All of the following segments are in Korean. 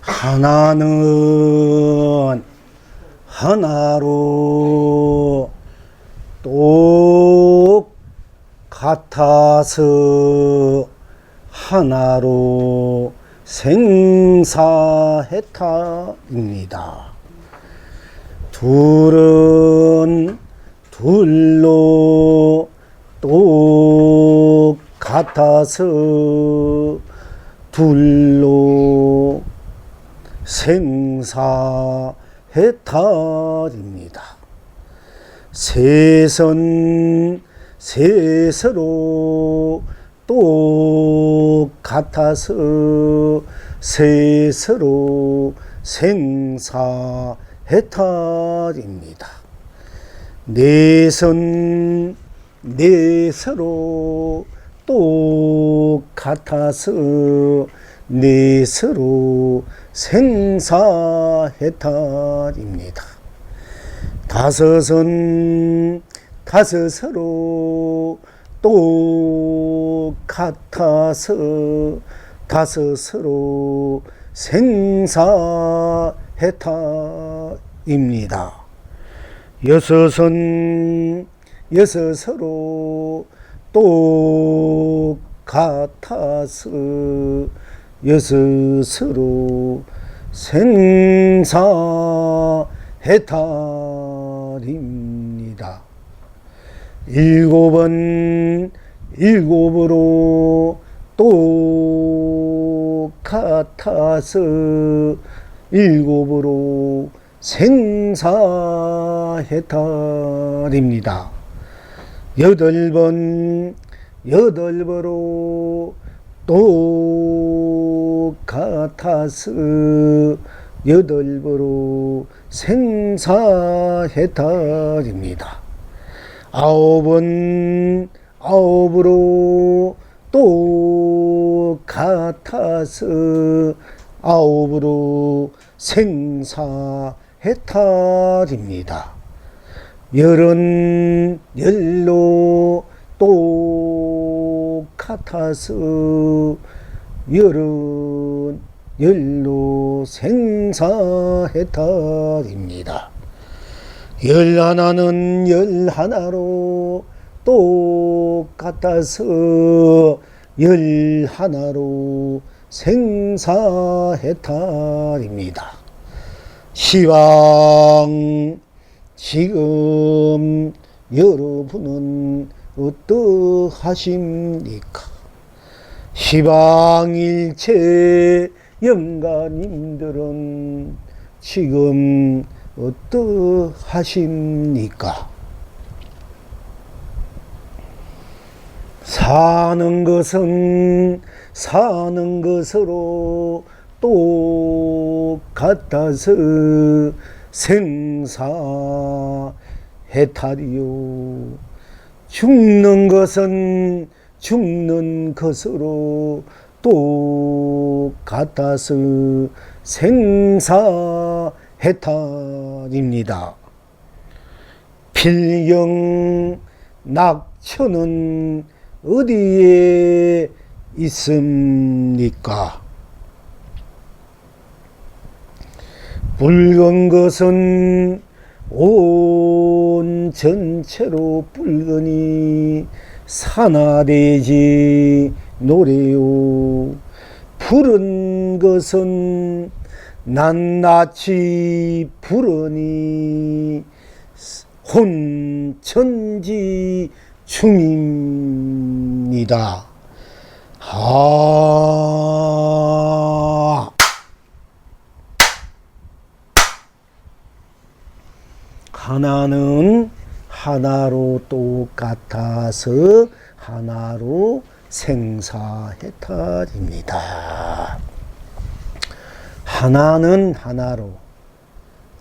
하나는 하나로 똑같아서 하나로 생사해탈입니다. 둘은 둘로 똑같아서 둘로 생사해탈입니다. 셋은 셋으로 똑같아서 셋으로 생사해탈입니다. 넷은 넷으로 똑같아서 넷으로 생사해탈입니다. 다섯은 다섯으로 똑같아서 다섯으로 생사해탈입니다. 여섯은 여섯으로 똑같아서 여섯으로 생사해탈입니다. 일곱은 일곱으로 똑같아서 일곱으로 생사해탈입니다. 여덟은 여덟으로 똑같아서 여덟으로 생사해탈입니다. 아홉은 아홉으로 똑같아서 아홉으로 생사해탈입니다. 열은 열로 똑같아서 열은 열로 생사해탈입니다. 열하나는 열하나로 똑같아서 열하나로 생사해탈입니다. 시방 지금 여러분은 어떠하십니까? 시방일체 영가님들은 지금 어떠하십니까? 사는 것은 사는 것으로 똑같아서 생사해탈이요. 죽는 것은 죽는 것으로 똑같아서 생사해탈입니다. 필경 낙천은 어디에 있습니까? 붉은 것은 온 전체로 붉으니 산화되지 노래요. 푸른 것은 낱낱이 푸르니 혼천지 중입니다. 하나는 하나로 똑같아서 하나로 생사해탈입니다.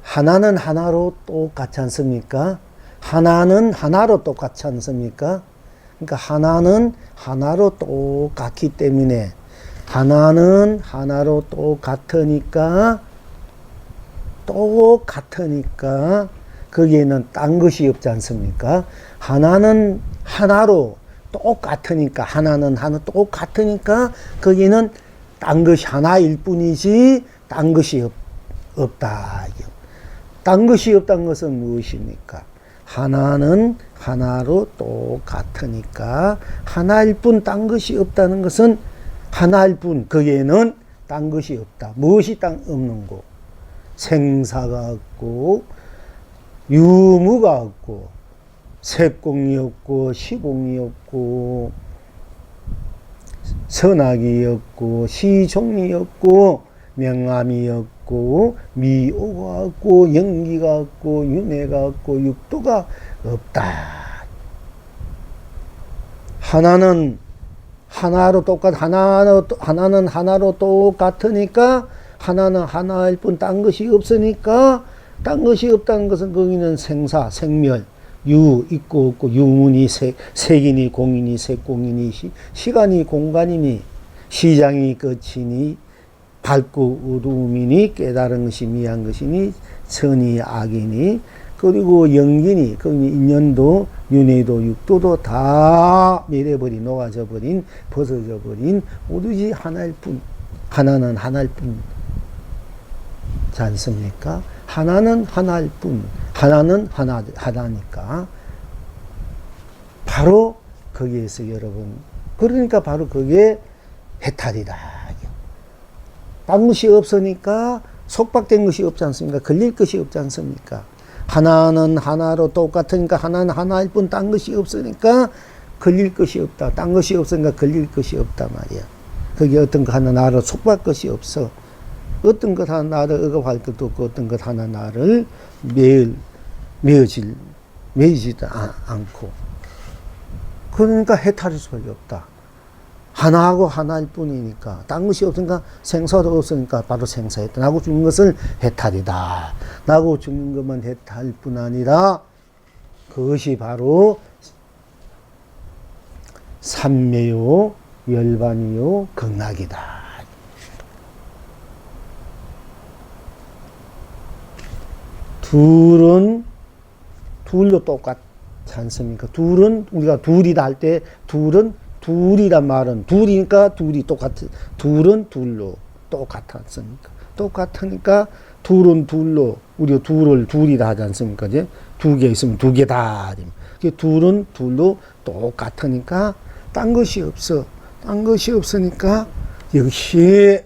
하나는 하나로 똑같지 않습니까? 하나는 하나로 똑같지 않습니까? 그러니까 하나는 하나로 똑같기 때문에 하나는 하나로 똑같으니까 거기에는 딴 것이 없지 않습니까? 하나는 하나로 똑같으니까 하나는 하나 똑같으니까 거기는 딴 것이 하나일 뿐이지 딴 것이 없다. 딴 것이 없다는 것은 무엇입니까? 하나는 하나로 똑같으니까 하나일 뿐 딴 것이 없다는 것은 하나일 뿐 거기에는 딴 것이 없다. 무엇이 없는고? 생사가 없고 유무가 없고 색공이 없고 시공이 없고 선악이 없고 시종이 없고 명암이 없고 미오가 없고 영기가 없고 윤회가 없고 육도가 없다. 하나는 하나로 하나는 하나로 똑같으니까 하나는 하나일 뿐 딴 것이 없으니까 딴 것이 없다는 것은 거기는 생사 생멸 유 있고 없고 유문이 색이니 공이니 색공이니 시간이 공간이니 시장이 끝이니 밝고 어두움이니 깨달은 것이 미한 것이니 선이 악이니 그리고 영기니 그 인연도 윤회도 육도도 다 멸해버린 녹아져버린 벗어져버린 오로지 하나일 뿐 하나는 하나일 뿐 지 않습니까? 하나는 하나일 뿐 하나는 하나니까 바로 거기에서 여러분 그러니까 바로 그게 해탈이다. 딴 것이 없으니까 속박된 것이 없지 않습니까? 걸릴 것이 없지 않습니까? 하나는 하나로 똑같으니까 하나는 하나일 뿐 딴 것이 없으니까 걸릴 것이 없다. 딴 것이 없으니까 걸릴 것이 없다 말이야. 거기 어떤 거 하나 나를 속박할 것이 없어. 어떤 것 하나 나를 억압할 것도 없고 어떤 것 하나 나를 매이지도 않고 그러니까 해탈일 수밖에 없다. 하나하고 하나일 뿐이니까 딴 것이 없으니까 생사도 없으니까 바로 생사했다. 나고 죽는 것을 해탈이다. 나고 죽는 것만 해탈 뿐 아니라 그것이 바로 삼매요 열반이요 극락이다. 둘도 똑같지 않습니까? 둘은 우리가 둘이다 할 때 둘은 둘이란 말은 둘이니까 둘이 똑같은 둘은 둘로 똑같지 않습니까? 똑같으니까 둘은 둘로 우리가 둘을 둘이다 하지 않습니까? 이제 두 개 있으면 두 개다. 둘은 둘로 똑같으니까 딴 것이 없어. 딴 것이 없으니까 역시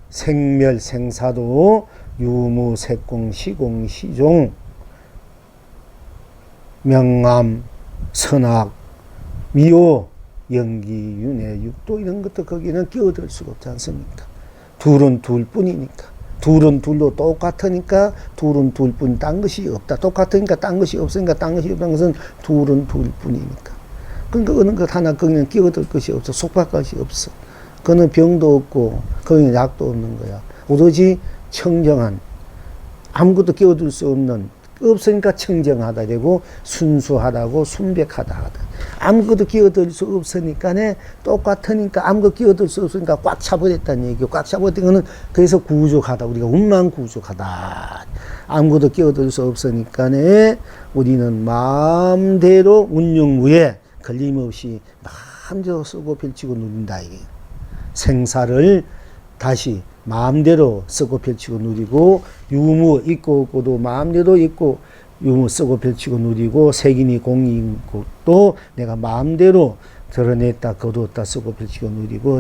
생멸 생사도 유무 색공 시공 시종 명암 선악 미오 영기 윤회 육도 이런 것도 거기는 끼어들 수가 없지 않습니까? 둘은 둘뿐이니까 둘은 둘로 똑같으니까 둘은 둘뿐 딴 것이 없다. 똑같으니까 딴 것이 없으니까 딴 것이 없다는 것은 둘은 둘뿐이니까 그러니까 어느 것 하나 거기는 끼어들 것이 없어. 속박할 것이 없어. 그거는 병도 없고 거기는 약도 없는 거야. 오로지 청정한 아무것도 끼어들 수 없는 없으니까 청정하다 되고 순수하다고 순백하다 하다. 아무것도 끼어들 수 없으니까네 똑같으니까 아무것도 끼어들 수 없으니까 꽉 차버렸다는 얘기고 꽉 차버렸던 거는 그래서 구족하다. 우리가 운만 구족하다. 아무것도 끼어들 수 없으니까네 우리는 마음대로 운용무에 걸림없이 마음대로 쓰고 펼치고 누린다 이게. 생사를 다시 마음대로 쓰고 펼치고 누리고 유무 있고 없고도 마음대로 있고 유무 쓰고 펼치고 누리고 색이니 공인 것도 내가 마음대로 드러냈다 거두었다 쓰고 펼치고 누리고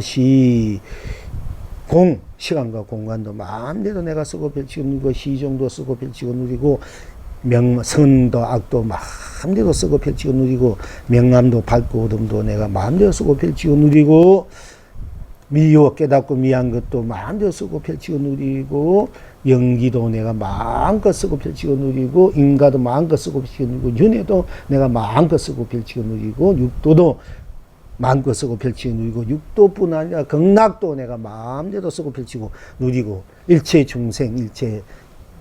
시간과 공간도 마음대로 내가 쓰고 펼치고 누리고 시종도 쓰고 펼치고 누리고 선도 악도 마음대로 쓰고 펼치고 누리고 명암도 밝고 어둠도 내가 마음대로 쓰고 펼치고 누리고 미워 깨닫고 미한 것도 마음대로 쓰고 펼치고 누리고 영기도 내가 마음껏 쓰고 펼치고 누리고 인가도 마음껏 쓰고 펼치고 누리고 윤회도 내가 마음껏 쓰고 펼치고 누리고 육도도 마음껏 쓰고 펼치고 누리고 육도뿐 아니라 극락도 내가 마음대로 쓰고 펼치고 누리고 일체 중생 일체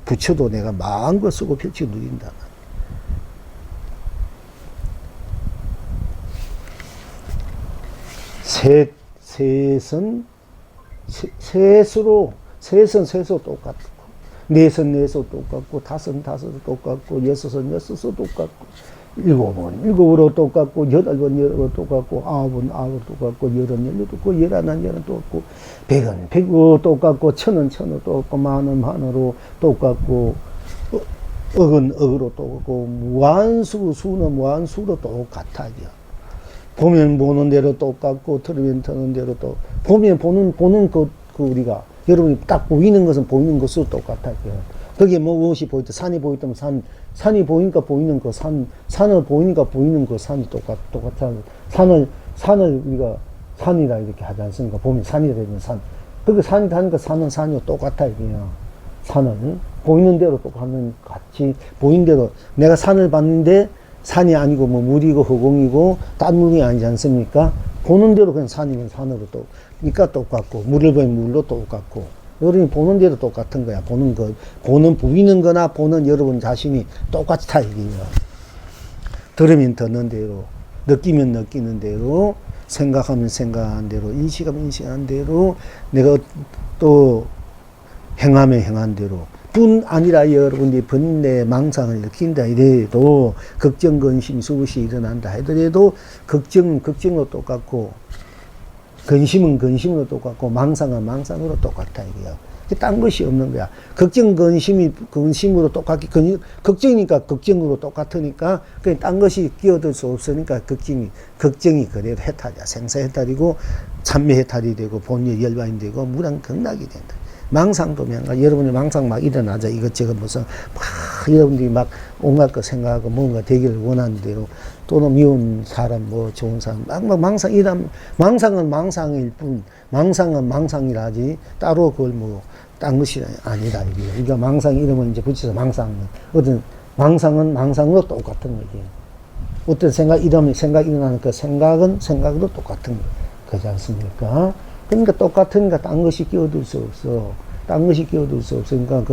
부처도 내가 마음껏 쓰고 펼치고 누린다. 셋은 셋으로 똑같고 넷은 넷으로 똑같고 다섯은 다섯으로 똑같고 여섯은 여섯으로 똑같고 일곱으로 똑같고, 8번 똑같고, 9번 똑같고, 10은 똑같고, 11은 똑같고, 100은 100으로 똑같고, 1000은 1000으로 똑같고, 만은 만으로 똑같고, 억은 억으로 똑같고, 수는 무한수로 똑같아. 보면 보는 대로 똑같고, 들으면 듣는 대로 또, 보면 보는 우리가, 여러분이 딱 보이는 것은 보이는 것으로 똑같아. 거기에 무엇이 보이다, 산이 보이다면 산이 보이니까 보이는 거, 산을 보이니까 보이는 거, 산이 똑같아. 산을 우리가 산이라 이렇게 하지 않습니까? 보면 산이라 되면 산. 그게 산이다 하니까 산은 산이요. 똑같아, 이게요. 산을. 보이는 대로 같이, 보이는 대로. 내가 산을 봤는데, 산이 아니고, 물이고, 허공이고, 딴 물이 아니지 않습니까? 보는 대로 그냥 산이면 산으로 그러니까 똑같고, 물을 보면 물로 똑같고, 여러분이 보는 대로 똑같은 거야. 보이는 거나 보는 여러분 자신이 똑같다, 이게요. 들으면 듣는 대로, 느끼면 느끼는 대로, 생각하면 생각한 대로, 인식하면 인식한 대로, 내가 또 행하면 행한 대로, 뿐 아니라 여러분들이 번뇌 망상을 느낀다 이래도, 걱정, 근심, 수것이 일어난다 하더라도, 걱정으로 똑같고, 근심은 근심으로 똑같고, 망상은 망상으로 똑같다, 이게요. 딴 것이 없는 거야. 걱정, 근심으로 똑같기, 걱정이니까 걱정으로 똑같으니까, 그냥 딴 것이 끼어들 수 없으니까, 걱정이 그대로 해탈이야. 생사해탈이고, 참매해탈이 되고, 본열 열반이 되고, 무량극락이 된다. 망상도 여러분이 망상 막 일어나자. 이것저것 무슨, 여러분들이 막 온갖 거 생각하고 뭔가 되기를 원하는 대로, 또는 미운 사람, 좋은 사람, 망상은 망상일 뿐, 망상은 망상이라지, 따로 그걸 딴 것이 아니다. 그러니까 망상 이름을 이제 붙여서 망상은 망상으로 똑같은 거지. 어떤 생각이 일어나는 그 생각은 생각으로 똑같은 거. 그렇지 않습니까? 그러니까 똑같으니까 딴 것이 끼어들 수 없어. 딴 것이 끼어들 수 없으니까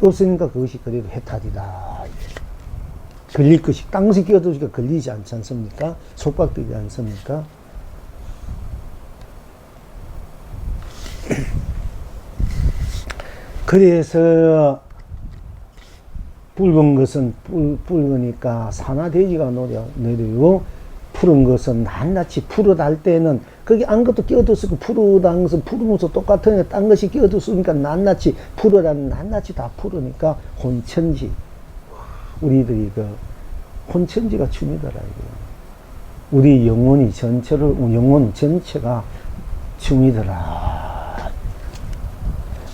없으니까 그것이 그래도 해탈이다. 걸릴 것이, 딴 것이 끼어들니까 걸리지 않지 않습니까? 속박되지 않습니까? 그래서 붉은 것은 붉으니까 산화돼지가 내려요. 푸른 것은 낱낱이 푸르달 때는, 거기 아무것도 끼어들었고, 푸르다는 것은 푸르면서 똑같으니까, 딴 것이 끼어들었으니까 낱낱이, 푸르라는 낱낱이 다 푸르니까, 혼천지. 우리들이 혼천지가 춤이더라, 이거. 우리 영혼 전체가 춤이더라.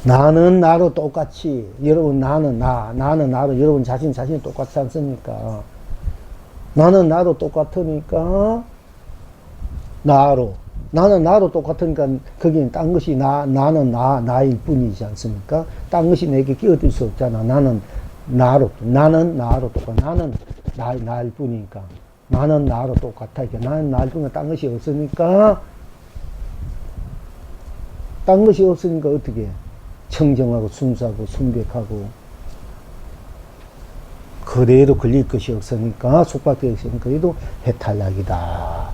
나는 나로 똑같이, 여러분, 나는 나로, 여러분 자신이 똑같지 않습니까? 나는 나로 똑같으니까, 나는 나로 똑같으니까, 거기는 딴 것이 나는 나일 뿐이지 않습니까? 딴 것이 내게 끼어들 수 없잖아. 나는 나로 똑같아. 나는 나일 뿐이니까. 나는 나로 똑같아. 나는 나일 뿐이니까 딴 것이 없으니까, 어떻게? 청정하고 순수하고 순백하고, 그대로 걸릴 것이 없으니까, 속박되어 있으니까, 그래도 해탈락이다.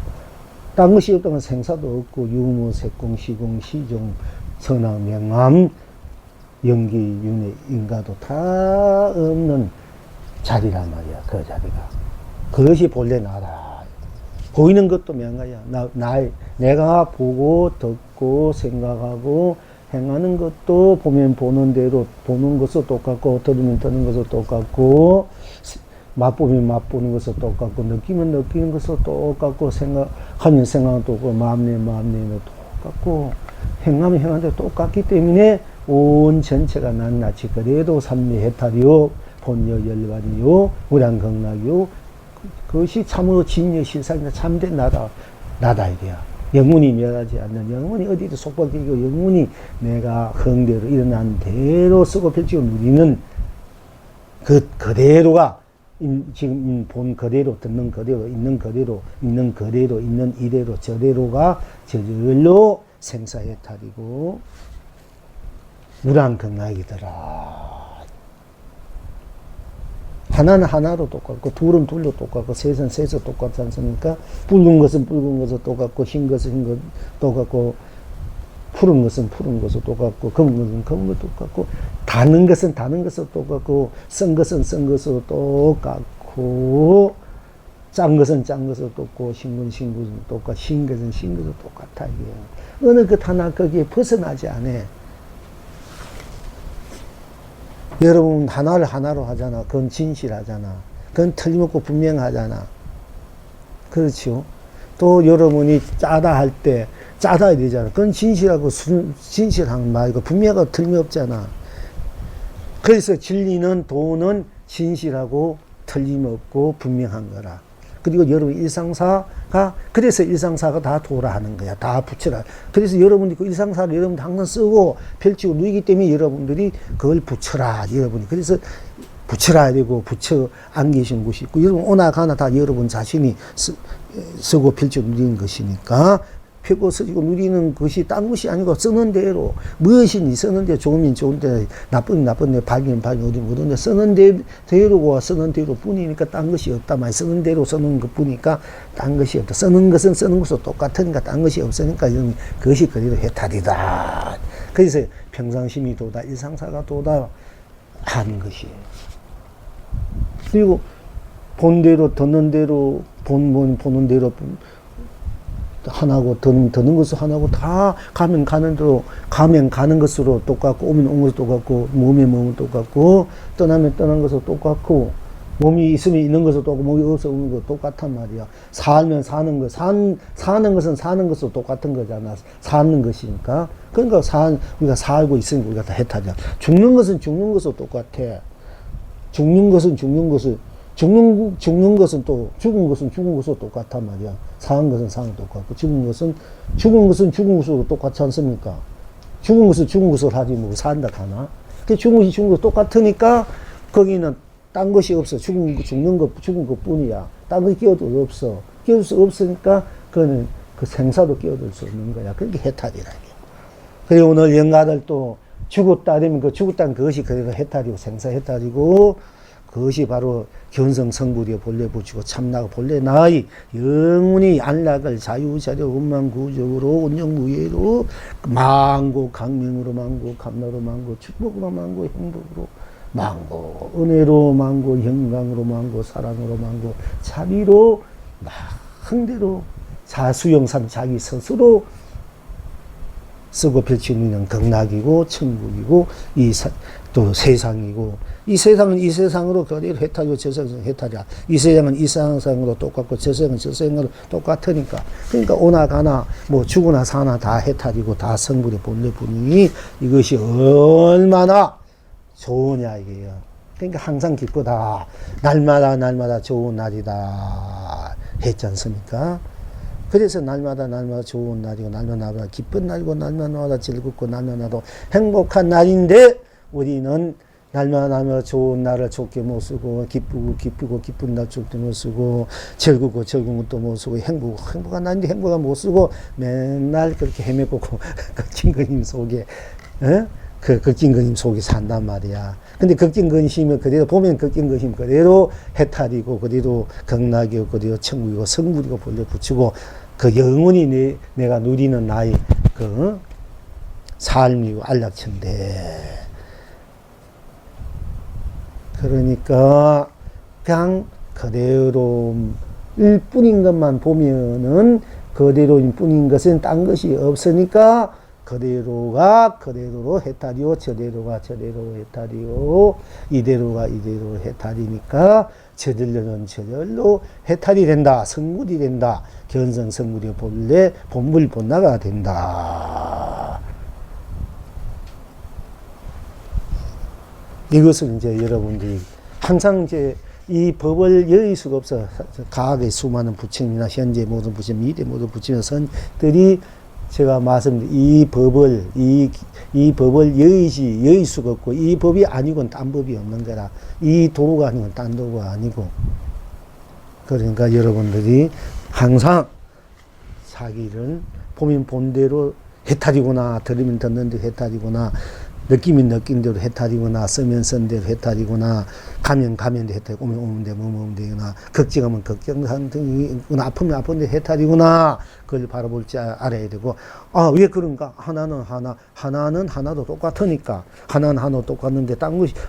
딴 것이 없다면 생사도 없고, 유무, 색공, 시공, 시종, 선악, 명암, 연기, 윤회, 인가도 다 없는 자리란 말이야, 그 자리가. 그것이 본래 나라. 보이는 것도 명가야. 내가 보고, 듣고, 생각하고, 행하는 것도 보면 보는 대로 보는 것도 똑같고, 들으면 듣는 것도 똑같고, 맛보면 맛보는 것도 똑같고, 느끼면 느끼는 것도 똑같고, 생각하면 생각도 똑같고, 마음 내면 똑같고, 행하면 행하는 대로 똑같기 때문에 온 전체가 낱낱이 그래도 삼미해탈이요, 본여 열반이요, 무량극락이요, 그것이 참으로 진여 실상이다. 참된 나다 이게야. 영문이 멸하지 않는, 영문이 어디도 속박되고, 영문이 내가 흥대로 일어난 대로 쓰고 펼치고 누리는 그대로가, 지금 본 그대로, 듣는 그대로, 있는 그대로, 있는 그대로, 있는 이대로, 저대로가 저절로 생사해탈이고, 무량극락이더라. 하나는 하나로 똑같고, 둘은 둘로 똑같고, 셋은 셋으로 똑같지 않습니까? 붉은 것은 붉은 것으로 똑같고, 흰 것은 흰 것으로 똑같고, 푸른 것은 푸른 것으로 똑같고, 검은 것은 검은 것도 똑같고, 다는 것은 다는 것으로 똑같고, 쓴 것은 쓴 것으로 똑같고, 짠 것은 짠 것으로 똑고, 신 것은 똑고, 신 것은 신 것으로 똑같아, 이게. 어느 것 하나 거기에 벗어나지 않아. 여러분, 하나를 하나로 하잖아. 그건 진실하잖아. 그건 틀림없고 분명하잖아. 그렇죠. 또 여러분이 짜다 할 때, 짜다 되잖아. 그건 진실하고, 진실한 말이고, 분명하고 틀림없잖아. 그래서 진리는, 도는 진실하고, 틀림없고, 분명한 거라. 그리고 여러분 일상사가, 그래서 일상사가 다 도라 하는 거야. 다 붙여라. 그래서 여러분이 그 일상사를 여러분들 항상 쓰고 펼치고 누이기 때문에 여러분들이 그걸 붙여라. 여러분이. 그래서 붙여라 되고 붙여 안기신 것이 있고, 여러분 오나 가나 다 여러분 자신이 쓰고 펼치고 누리는 것이니까, 펴고 쓰고 누리는 것이 딴 것이 아니고 쓰는 대로, 무엇이니 쓰는 데 좋으면 좋은데, 나쁘면 나쁜데, 밝으면 밝으면 어디면 어딘데, 쓰는 대로고 쓰는 대로 뿐이니까 딴 것이 없다. 많이 쓰는 대로 쓰는 것 뿐이니까 딴 것이 없다. 쓰는 것은 쓰는 것으로 똑같으니까 딴 것이 없으니까 그것이 그대로 해탈이다. 그래서 평상심이 도다, 일상사가 도다 하는 것이에요. 그리고 본대로, 듣는 대로, 보는 대로, 하나고, 드는 것은 하나고, 다 가면 가는 대로, 가면 가는 것으로 똑같고, 오면 온 것으로 똑같고, 몸에 몸은 똑같고, 떠나면 떠난 것으로 똑같고, 몸이 있으면 있는 것으로 똑같고, 몸이 없으면 없는 것으로 똑같단 말이야. 살면 사는 것, 사는 것은 사는 것으로 똑같은 거잖아. 사는 것이니까. 그러니까 우리가 살고 있으니까 우리가 다 해타자. 죽는 것은 죽는 것으로 똑같아. 죽는 것은 죽는 것을, 죽는 것은 또, 죽은 것은 죽은 것으로 똑같단 말이야. 사는 것은 사는 똑같고, 죽은 것은 죽은 것으로 똑같지 않습니까? 죽은 것은 죽은 것으로 하지, 뭐, 산다 하나? 그 죽은 것이 죽은 것 똑같으니까, 거기는 딴 것이 없어. 죽은 것 뿐이야. 딴 것이 끼어들 없어. 끼어들 수 없으니까, 그거는 그 생사도 끼어들 수 없는 거야. 그게 해탈이라. 그리고 오늘 영가들도 죽었다 하면 그 죽었다는 그것이 그래도 해탈이고, 생사 해탈이고, 그것이 바로 견성성불이여 본래 붙이고 참나가 본래 나의 영원히 안락을 자유자력 원만구적으로 온영무예로 망고 강명으로 망고 감나로 망고 축복으로 망고 행복으로 망고 은혜로 망고 영광으로 망고 사랑으로 망고 자비로 마음대로 자수영산 자기 스스로 쓰고 펼치는 극락이고 천국이고 또 세상이고, 이 세상은 이 세상으로 그대로 해탈이고 저 세상은 해탈이야. 이 세상은 이 세상으로 똑같고 저 세상은 저 세상으로 똑같으니까. 그러니까 오나 가나 뭐 죽으나 사나 다 해탈이고 다 성불의 본래 뿐이니 이것이 얼마나 좋으냐 이게요. 그러니까 항상 기쁘다. 날마다 좋은 날이다 했지 않습니까? 그래서 날마다 좋은 날이고 날마다 기쁜 날이고 날마다 즐겁고 날마다 행복한 날인데, 우리는 날마다 좋은 날을 좋게 못 쓰고, 기쁘고 기쁜 날 좋게 못 쓰고, 즐겁고 즐거운 것도 못 쓰고, 행복한 날인데 행복한 못 쓰고, 맨날 그렇게 헤매고 극진근심 속에, 그 극진근심 속에 산단 말이야. 근데 극진근심은 그대로 보면 극진근심 그대로 해탈이고, 그대로 극락이고, 그대로 천국이고, 성불이고 본래 붙이고, 그 영원히 내가 누리는 나의 그 삶이고 안락천대. 그러니까 그냥 그대로일 뿐인 것만 보면은, 그대로일 뿐인 것은 딴 것이 없으니까 그대로가 그대로로 해탈이요, 저대로가 저대로 해탈이요, 이대로가 이대로 해탈이니까 저절로는 저절로 해탈이 된다. 성불이 된다. 견성성불이 본래 본물 본나가 된다. 이것을 이제 여러분들이 항상 이제 이 법을 여의 수가 없어. 과학의 수많은 부처님이나 현재 모든 부처님, 미래 모든 부처님 선들이 제가 말씀드린 이 법을 여의 수가 없고, 이 법이 아니고는 딴 법이 없는 거라. 이 도가 아니고는 딴 도가 아니고. 그러니까 여러분들이 항상 자기를 보면 본대로 해탈이구나, 들으면 듣는 데 해탈이구나, 느낌이 느낀 대로 해탈이구나, 쓰면 쓴 대로 해탈이구나, 가면 대로 해탈이고, 오면 대로 오면 되구나, 걱정하면 걱정하거나, 아프면 아픈 대로 해탈이구나, 그걸 바라볼 줄 알아야 되고, 아, 왜 그런가? 하나는 하나도 똑같으니까, 하나는 하나도 똑같은데,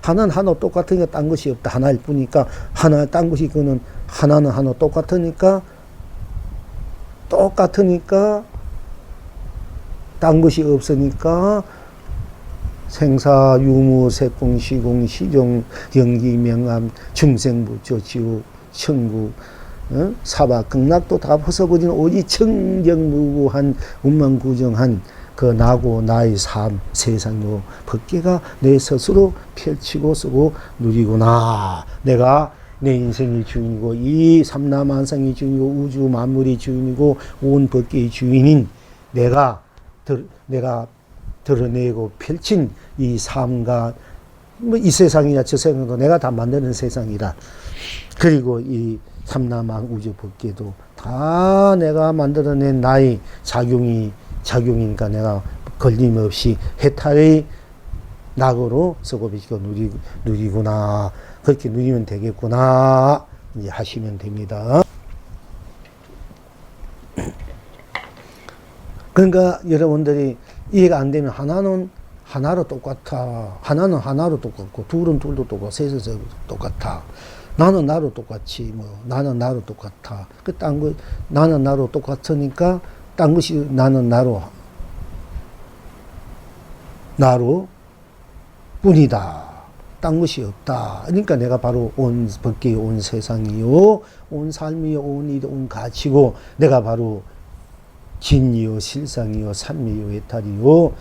하나는 하나도 똑같으니까 딴 것이 없다. 하나일 뿐이니까, 딴 것이 그는 하나는 하나도 똑같으니까, 딴 것이 없으니까, 생사, 유무, 색공, 시공, 시종, 연기, 명암, 중생부처, 지옥, 천국, 사박, 극락도 다 벗어버리는 오직 청정무구한 운만구정한 그 나고 나의 삶, 세상요 법계가 내 스스로 펼치고 쓰고 누리구나. 내가 내 인생의 주인이고 이 삼라만상의 주인이고 우주 만물의 주인이고 온 법계의 주인인 내가 드러내고 펼친 이 삶과 뭐 이 세상이나 저 세상도 내가 다 만드는 세상이라. 그리고 이 삼라만 우주 법계도 다 내가 만들어낸 나의 작용이니까 내가 걸림없이 해탈의 낙으로 쓰고 비치고 누리구나. 그렇게 누리면 되겠구나. 이제 하시면 됩니다. 그러니까 여러분들이 이해가 안 되면 하나는 하나로 똑같아. 하나는 하나로 똑같고, 둘은 둘도 똑같고, 셋은 셋도 똑같아. 나는 나로 똑같이, 나는 나로 똑같아. 나는 나로 똑같으니까, 딴 것이 나는 나로 뿐이다. 딴 것이 없다. 그러니까 내가 바로 온 법계의 온 세상이요, 온 삶이요, 온 일이, 온 가치고, 내가 바로 진이요, 실상이요, 삼미요, 해탈이요,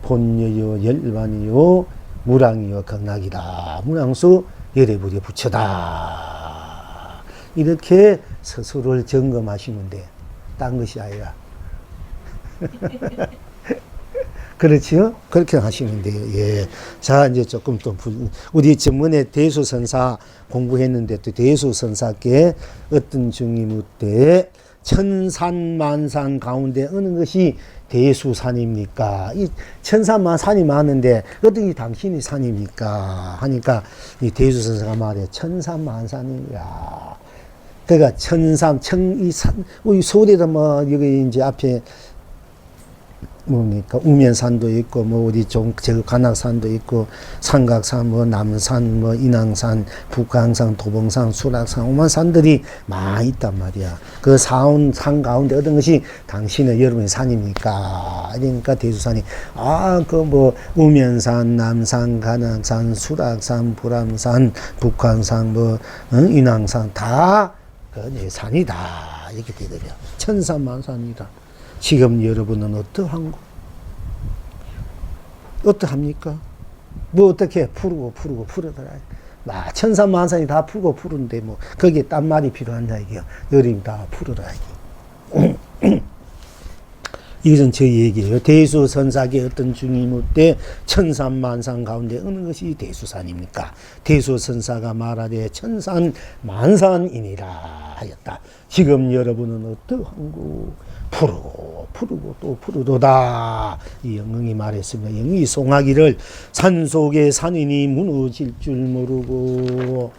본여요, 열반이요, 무랑이요, 극락이다. 무랑수 열애불이 부처다. 이렇게 스스로를 점검하시면 돼. 딴 것이 아니라. 그렇지요? 그렇게 하시면 돼요. 예. 자, 이제 조금 또, 우리 전문에 대수선사 공부했는데 또 대수선사께 어떤 중이 묻되, 천산만산 가운데 어느 것이 대수산입니까? 이 천산만산이 많은데 어떤 게 당신이 산입니까? 하니까 이 대수선사가 말해 천산만산이야. 그러니까 이 산, 우리 서울에도 여기 이제 앞에 뭡니까? 우면산도 있고, 어디 저 관악산도 있고, 삼각산, 남산, 인왕산, 북강산, 도봉산, 수락산, 오만 산들이 많이 있단 말이야. 그 산 가운데 어떤 것이 당신의 여러분의 산입니까? 그러니까 대수산이, 우면산, 남산, 관악산, 수락산, 불암산, 북강산, 인왕산, 다, 내 산이다. 이렇게 되더래요. 천산만산이다. 지금 여러분은 어떠한고? 어떠합니까? 어떻게 풀어더라. 천산만산이 다 풀고 푸는데 거기에 딴 말이 필요한다 이게요. 여러분 다 풀어라 이게. 이것은 제 얘기예요. 대수선사계 어떤 중이 묻되 천산만산 가운데 어느 것이 대수산입니까? 대수선사가 말하되 천산만산이니라 하였다. 지금 여러분은 어떠한고? 푸르고 또 푸르도다. 이 영흥이 말했습니다. 영흥이 송하기를 산속에 산이니 무너질 줄 모르고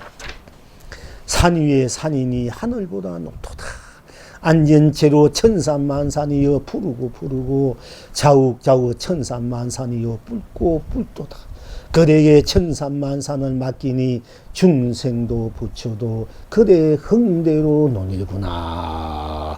산 위에 산이니 하늘보다 높도다. 안전체로 천산만산이여 푸르고 자욱 천산만산이여 뿔도다. 그대에게 천산만산을 맡기니 중생도 부처도 그대 흥대로 논일구나.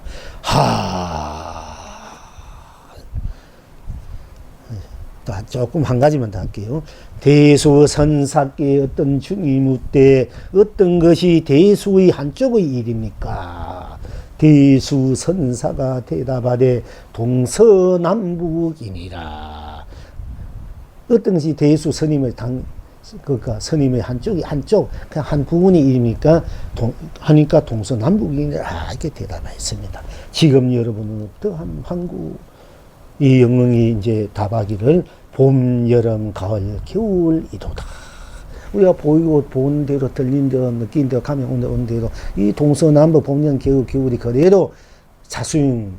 조금 한 가지만 더 할게요. 대수선사께 어떤 중이 묻되 어떤 것이 대수의 한쪽의 일입니까? 대수선사가 대답하되 동서남북이니라. 어떤 것이 대수 스님의 그러니까 스님의 한쪽 그냥 한 부분이 일입니까? 하니까 동서남북이니라. 이렇게 대답했습니다. 지금 여러분은 어떠한 한국 이 영흥이 이제 답하기를 봄, 여름, 가을, 겨울 이도다. 우리가 보이고 보는 대로 들린 대로 느낀 대로 가면 오는 대로 이 동서남북 봄, 여름, 겨울이 그대로 자수용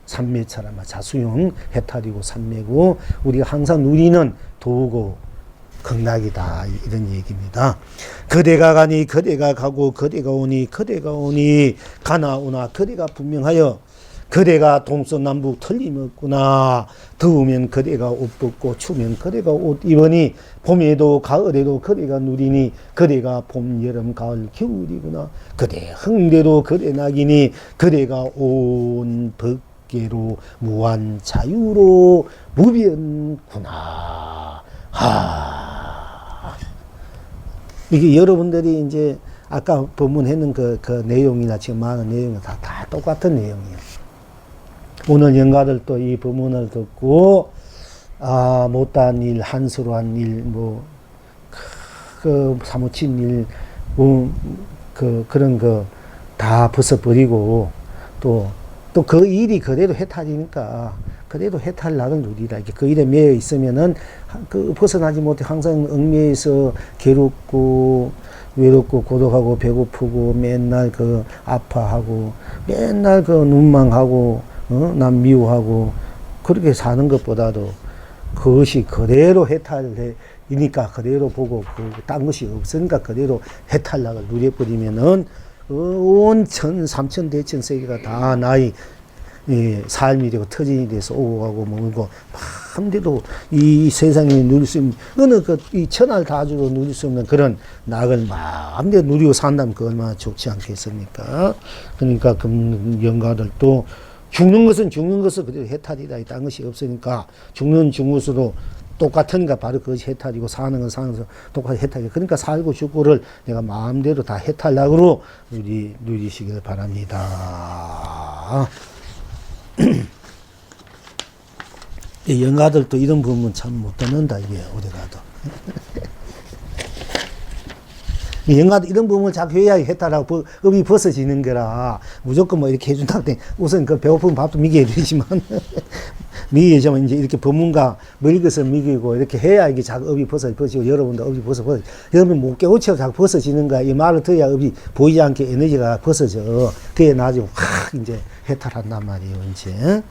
삼매처럼 자수용 해탈이고 삼매고 우리가 항상 누리는 도고 극락이다 이런 얘기입니다. 그대가 가니 그대가 가고 그대가 오니 그대가 오니 가나 오나 그대가 분명하여 그대가 동서남북 틀림없구나. 더우면 그대가 옷 벗고 추우면 그대가 옷 입으니 봄에도 가을에도 그대가 누리니 그대가 봄 여름 가을 겨울이구나. 그대 흥대로 그대 낙이니 그대가 온 법계로 무한 자유로 무변구나. 이게 여러분들이 이제 아까 법문했는 그 내용이나 지금 말하는 내용은 다 똑같은 내용이에요. 오늘 영가들도 이 법문을 듣고 못한 일, 한수로 한 일, 사무친 일, 그런 거 다 벗어버리고 또 그 일이 그대로 해탈이니까 그대로 해탈락을 누리라. 이렇게 그 일에 매여 있으면은 벗어나지 못해 항상 얽매여서 괴롭고 외롭고 고독하고 배고프고 맨날 아파하고 맨날 눈망하고 남 미워하고 그렇게 사는 것보다도 그것이 그대로 해탈이니까 그대로 보고 딴 것이 없으니까 그대로 해탈락을 누려버리면은 온 삼천 대천 세계가 다 나의 삶이 되고 터진이 돼서 오고 가고 먹고 마음대로 이 세상에 누릴 수 있는 어느 이 천할 다주로 누릴 수 없는 그런 낙을 마음대로 누리고 산다면 그 얼마나 좋지 않겠습니까? 그러니까 그 영가들도 죽는 것은 그대로 해탈이다. 딴 것이 없으니까 죽는 것으로 똑같으니까 바로 그것이 해탈이고 사는 건 사는 것은 똑같이 해탈이고 그러니까 살고 죽고를 내가 마음대로 다 해탈락으로 누리시길 바랍니다. 영가들도 이런 부분 참 못 듣는다 이게 어디 가도. 영가도 이런 부분을 자꾸 해야 해탈하고 업이 벗어지는 거라 무조건 이렇게 해준다고 우선 배고픈 밥도 미게 해주지만 미개지만 이제 이렇게 법문가 먹을 것을 미기고 이렇게 해야 이게 자꾸 업이 벗어지고 여러분도 업이 벗어지고 여러분 못 깨우치고 자꾸 벗어지는 거야. 이 말을 들어야 업이 보이지 않게 에너지가 벗어져. 그게 나중에 확 이제 해탈한단 말이에요. 이제.